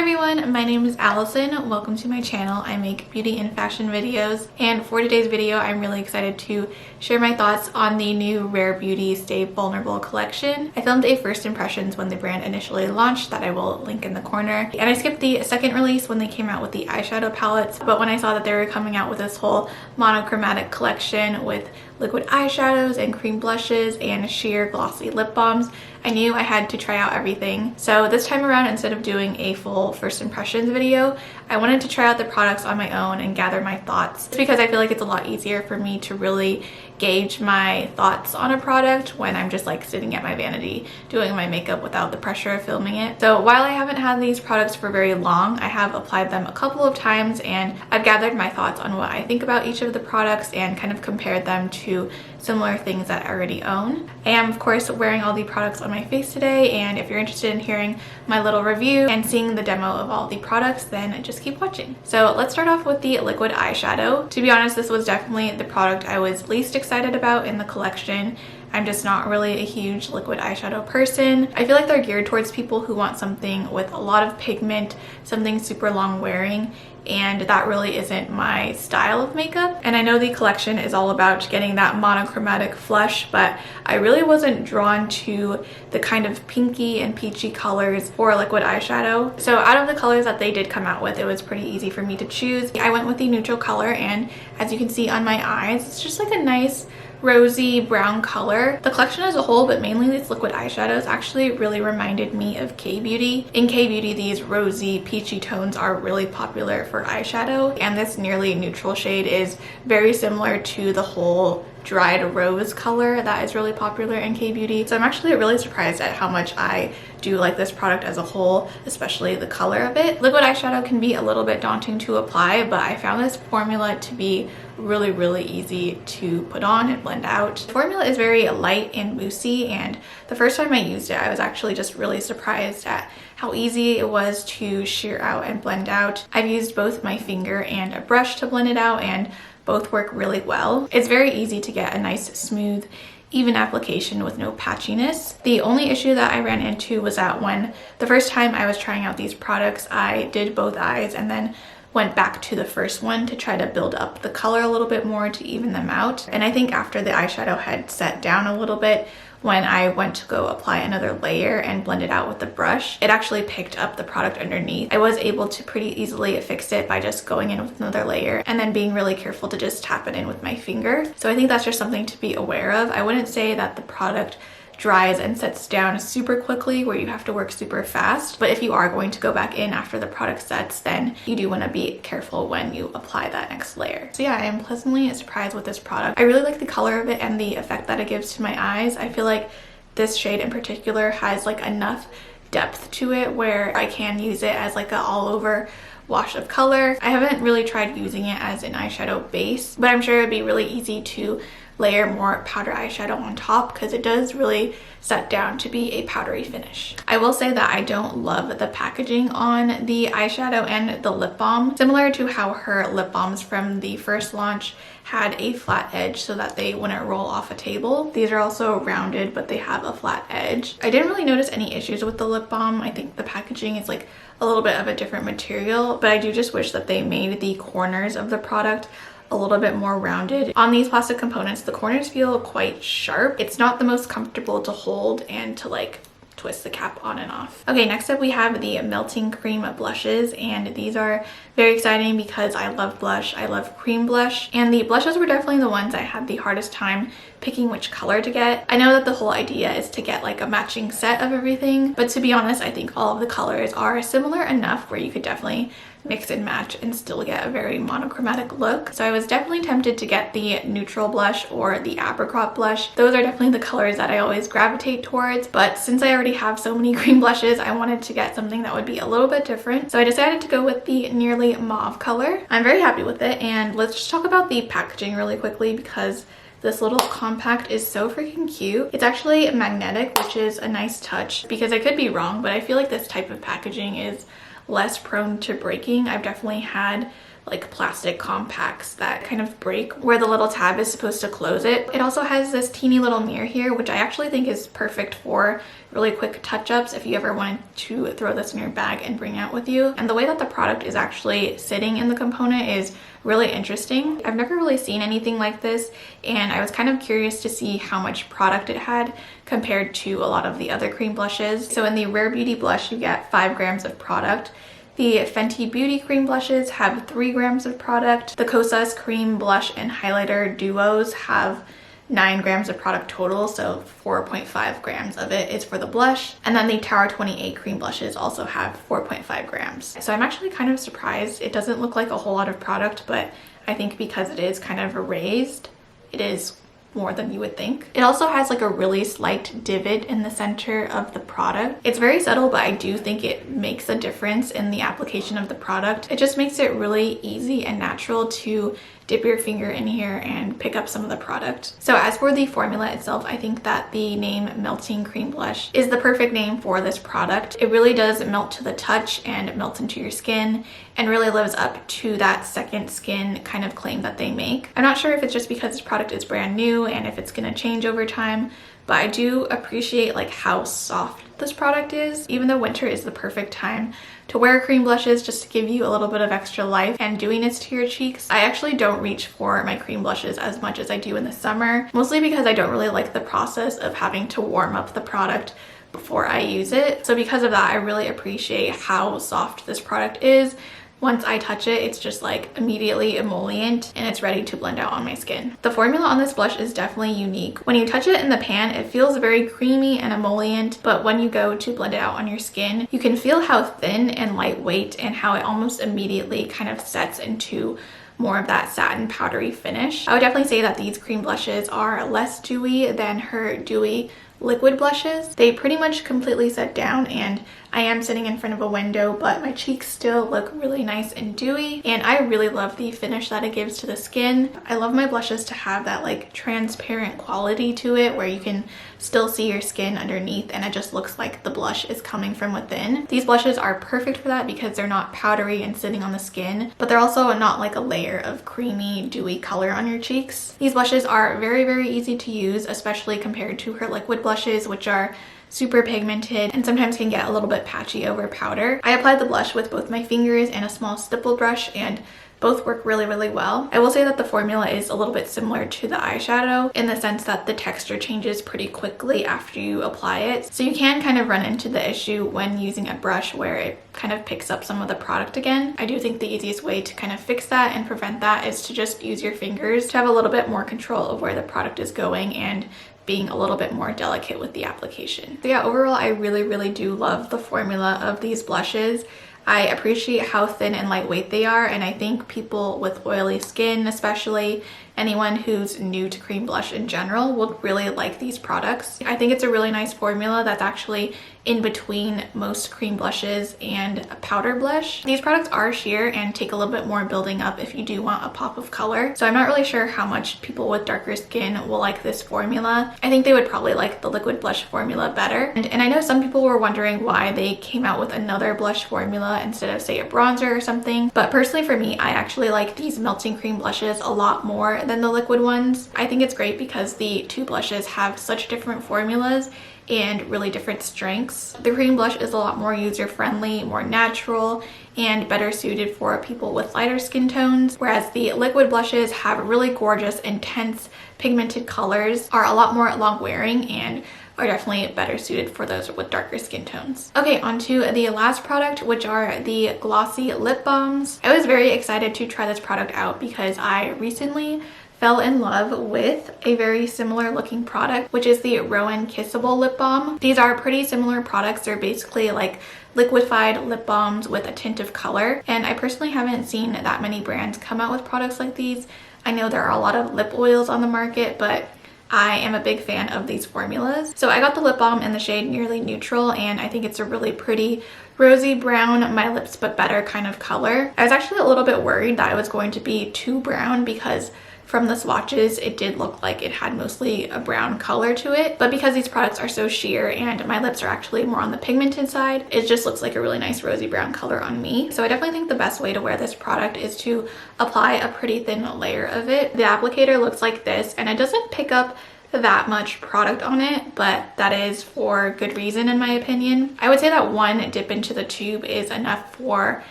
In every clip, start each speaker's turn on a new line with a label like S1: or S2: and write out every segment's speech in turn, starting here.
S1: everyone, my name is Allison. Welcome to my channel. I make beauty and fashion videos, and for today's video I'm really excited to share my thoughts on the new Rare Beauty Stay Vulnerable collection. I filmed a first impressions when the brand initially launched that I will link in the corner, and I skipped the second release when they came out with the eyeshadow palettes, but when I saw that they were coming out with this whole monochromatic collection with liquid eyeshadows and cream blushes and sheer glossy lip balms, I knew I had to try out everything. So this time around, instead of doing a full first impressions video, I wanted to try out the products on my own and gather my thoughts. It's because I feel like it's a lot easier for me to really gauge my thoughts on a product when I'm just like sitting at my vanity doing my makeup without the pressure of filming it. So while I haven't had these products for very long, I have applied them a couple of times and I've gathered my thoughts on what I think about each of the products and kind of compared them to similar things that I already own. I am of course wearing all the products on my face today, and if you're interested in hearing my little review and seeing the demo of all the products, then just keep watching. So let's start off with the liquid eyeshadow. To be honest, this was definitely the product I was least excited about in the collection. I'm just not really a huge liquid eyeshadow person. I feel like they're geared towards people who want something with a lot of pigment, something super long wearing, and that really isn't my style of makeup. And I know the collection is all about getting that monochromatic flush, but I really wasn't drawn to the kind of pinky and peachy colors for liquid eyeshadow. So out of the colors that they did come out with, it was pretty easy for me to choose. I went with the neutral color, and as you can see on my eyes, it's just like a nice rosy brown color. The collection as a whole, but mainly these liquid eyeshadows, actually really reminded me of K-Beauty. In K-Beauty, these rosy peachy tones are really popular for eyeshadow, and this nearly neutral shade is very similar to the whole dried rose color that is really popular in K-Beauty. So I'm actually really surprised at how much I do like this product as a whole, especially the color of it. Liquid eyeshadow can be a little bit daunting to apply, but I found this formula to be really easy to put on and blend out. The formula is very light and moussey, and the first time I used it, I was actually just really surprised at how easy it was to sheer out and blend out. I've used both my finger and a brush to blend it out, and both work really well. It's very easy to get a nice smooth even application with no patchiness. The only issue that I ran into was that when the first time I was trying out these products, I did both eyes and then went back to the first one to try to build up the color a little bit more to even them out. And I think after the eyeshadow had set down a little bit, when I went to go apply another layer and blend it out with the brush, it actually picked up the product underneath. I was able to pretty easily fix it by just going in with another layer and then being really careful to just tap it in with my finger. So I think that's just something to be aware of. I wouldn't say that the product dries and sets down super quickly where you have to work super fast, but if you are going to go back in after the product sets, then you do want to be careful when you apply that next layer. So yeah, I am pleasantly surprised with this product. I really like the color of it and the effect that it gives to my eyes. I feel like this shade in particular has like enough depth to it where I can use it as like a all over wash of color. I haven't really tried using it as an eyeshadow base, but I'm sure it'd be really easy to layer more powder eyeshadow on top because it does really set down to be a powdery finish. I will say that I don't love the packaging on the eyeshadow and the lip balm. Similar to how her lip balms from the first launch had a flat edge so that they wouldn't roll off a table. These are also rounded, but they have a flat edge. I didn't really notice any issues with the lip balm. I think the packaging is like a little bit of a different material, but I do just wish that they made the corners of the product a little bit more rounded. On these plastic components, the corners feel quite sharp. It's not the most comfortable to hold and to like twist the cap on and off. Okay, next up we have the Melting Cream blushes, and these are very exciting because I love blush. I love cream blush, and the blushes were definitely the ones I had the hardest time picking which color to get. I know that the whole idea is to get like a matching set of everything, but to be honest, I think all of the colors are similar enough where you could definitely mix and match and still get a very monochromatic look. So I was definitely tempted to get the neutral blush or the apricot blush. Those are definitely the colors that I always gravitate towards, but since I already have so many cream blushes, I wanted to get something that would be a little bit different. So I decided to go with the nearly mauve color. I'm very happy with it, and let's just talk about the packaging really quickly because this little compact is so freaking cute. It's actually magnetic, which is a nice touch because I could be wrong, but I feel like this type of packaging is less prone to breaking. I've definitely had like plastic compacts that kind of break where the little tab is supposed to close it. It also has this teeny little mirror here, which I actually think is perfect for really quick touch-ups if you ever wanted to throw this in your bag and bring it out with you. And the way that the product is actually sitting in the component is really interesting. I've never really seen anything like this, and I was kind of curious to see how much product it had compared to a lot of the other cream blushes. So in the Rare Beauty blush, you get 5 grams of product. The Fenty Beauty cream blushes have 3 grams of product. The Kosas cream blush and highlighter duos have 9 grams of product total, so 4.5 grams of it is for the blush. And then the Tower 28 cream blushes also have 4.5 grams. So I'm actually kind of surprised. It doesn't look like a whole lot of product, but I think because it is kind of raised, it is more than you would think. It also has like a really slight divot in the center of the product. It's very subtle, but I do think it makes a difference in the application of the product. It just makes it really easy and natural to dip your finger in here and pick up some of the product. So as for the formula itself, I think that the name Melting Cream Blush is the perfect name for this product. It really does melt to the touch and it melts into your skin and really lives up to that second skin kind of claim that they make. I'm not sure if it's just because this product is brand new and if it's gonna change over time, but I do appreciate like how soft this product is. Even though winter is the perfect time to wear cream blushes just to give you a little bit of extra life and dewiness to your cheeks, I actually don't reach for my cream blushes as much as I do in the summer, mostly because I don't really like the process of having to warm up the product before I use it. So because of that, I really appreciate how soft this product is. Once I touch it, it's just like immediately emollient and it's ready to blend out on my skin. The formula on this blush is definitely unique. When you touch it in the pan, it feels very creamy and emollient, but when you go to blend it out on your skin, you can feel how thin and lightweight and how it almost immediately kind of sets into more of that satin powdery finish. I would definitely say that these cream blushes are less dewy than her dewy liquid blushes. They pretty much completely set down, and I am sitting in front of a window, but my cheeks still look really nice and dewy, and I really love the finish that it gives to the skin. I love my blushes to have that like transparent quality to it where you can still see your skin underneath and it just looks like the blush is coming from within. These blushes are perfect for that because they're not powdery and sitting on the skin, but they're also not like a layer of creamy dewy color on your cheeks. These blushes are very, very easy to use, especially compared to her liquid blushes, which are super pigmented and sometimes can get a little bit patchy over powder. I applied the blush with both my fingers and a small stipple brush, and both work really, really well. I will say that the formula is a little bit similar to the eyeshadow in the sense that the texture changes pretty quickly after you apply it. So you can kind of run into the issue when using a brush where it kind of picks up some of the product again. I do think the easiest way to kind of fix that and prevent that is to just use your fingers to have a little bit more control of where the product is going and being a little bit more delicate with the application. So yeah, overall, I really, really do love the formula of these blushes. I appreciate how thin and lightweight they are, and I think people with oily skin, especially anyone who's new to cream blush in general, would really like these products. I think it's a really nice formula that's actually in between most cream blushes and a powder blush. These products are sheer and take a little bit more building up if you do want a pop of color. So I'm not really sure how much people with darker skin will like this formula. I think they would probably like the liquid blush formula better. And I know some people were wondering why they came out with another blush formula instead of say a bronzer or something. But personally for me, I actually like these melting cream blushes a lot more than the liquid ones. I think it's great because the two blushes have such different formulas and really different strengths. The cream blush is a lot more user-friendly, more natural, and better suited for people with lighter skin tones, whereas the liquid blushes have really gorgeous, intense, pigmented colors, are a lot more long-wearing, and are definitely better suited for those with darker skin tones. Okay, on to the last product, which are the Glossy Lip Balms. I was very excited to try this product out because I recently fell in love with a very similar looking product, which is the Róen Kissable Lip Balm. These are pretty similar products. They're basically like liquefied lip balms with a tint of color, and I personally haven't seen that many brands come out with products like these. I know there are a lot of lip oils on the market, but I am a big fan of these formulas. So I got the lip balm in the shade Nearly Neutral, and I think it's a really pretty rosy brown, my lips but better kind of color. I was actually a little bit worried that I was going to be too brown because from the swatches, it did look like it had mostly a brown color to it. But because these products are so sheer and my lips are actually more on the pigmented side, it just looks like a really nice rosy brown color on me. So I definitely think the best way to wear this product is to apply a pretty thin layer of it. The applicator looks like this, and it doesn't pick up that much product on it, but that is for good reason in my opinion. I would say that one dip into the tube is enough for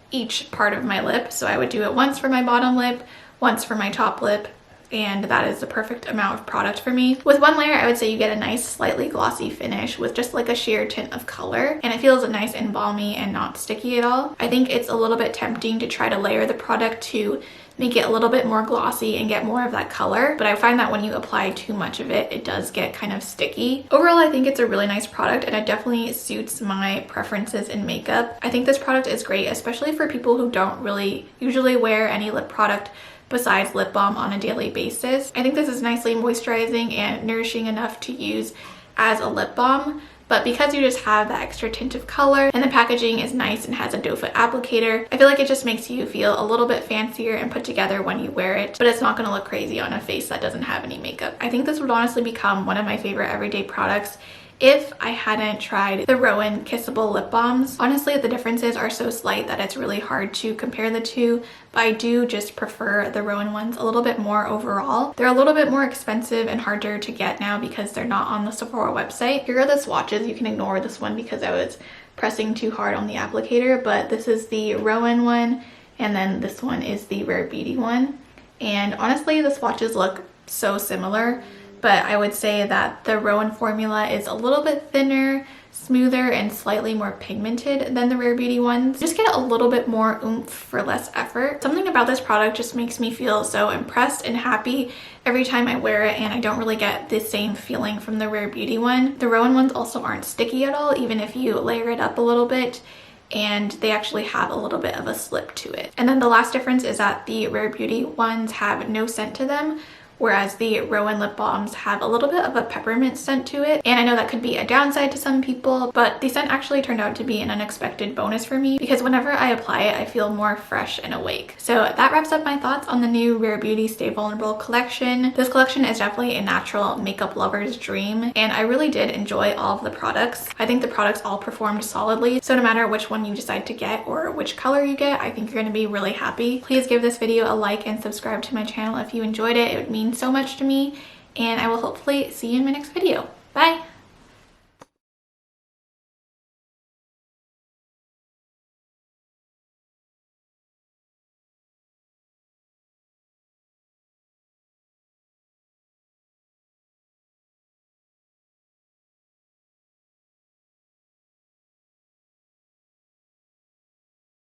S1: each part of my lip. So I would do it once for my bottom lip, once for my top lip, and that is the perfect amount of product for me. With one layer, I would say you get a nice slightly glossy finish with just like a sheer tint of color, and it feels nice and balmy and not sticky at all. I think it's a little bit tempting to try to layer the product to make it a little bit more glossy and get more of that color, but I find that when you apply too much of it, it does get kind of sticky. Overall, I think it's a really nice product, and it definitely suits my preferences in makeup. I think this product is great, especially for people who don't really usually wear any lip product besides lip balm on a daily basis. I think this is nicely moisturizing and nourishing enough to use as a lip balm, but because you just have that extra tint of color and the packaging is nice and has a doe foot applicator, I feel like it just makes you feel a little bit fancier and put together when you wear it, but it's not going to look crazy on a face that doesn't have any makeup. I think this would honestly become one of my favorite everyday products if I hadn't tried the Róen Kissable Lip Balms. Honestly, the differences are so slight that it's really hard to compare the two, but I do just prefer the Róen ones a little bit more overall. They're a little bit more expensive and harder to get now because they're not on the Sephora website. Here are the swatches. You can ignore this one because I was pressing too hard on the applicator, but this is the Róen one, and then this one is the Rare Beauty one. And honestly, the swatches look so similar, but I would say that the Róen formula is a little bit thinner, smoother, and slightly more pigmented than the Rare Beauty ones. Just get a little bit more oomph for less effort. Something about this product just makes me feel so impressed and happy every time I wear it, and I don't really get the same feeling from the Rare Beauty one. The Róen ones also aren't sticky at all, even if you layer it up a little bit, and they actually have a little bit of a slip to it. And then the last difference is that the Rare Beauty ones have no scent to them, whereas the Róen lip balms have a little bit of a peppermint scent to it. And I know that could be a downside to some people, but the scent actually turned out to be an unexpected bonus for me because whenever I apply it, I feel more fresh and awake. So that wraps up my thoughts on the new Rare Beauty Stay Vulnerable collection. This collection is definitely a natural makeup lover's dream, and I really did enjoy all of the products. I think the products all performed solidly, so no matter which one you decide to get or which color you get, I think you're going to be really happy. Please give this video a like and subscribe to my channel if you enjoyed it. It would mean so much to me, and I will hopefully see you in my next video. Bye!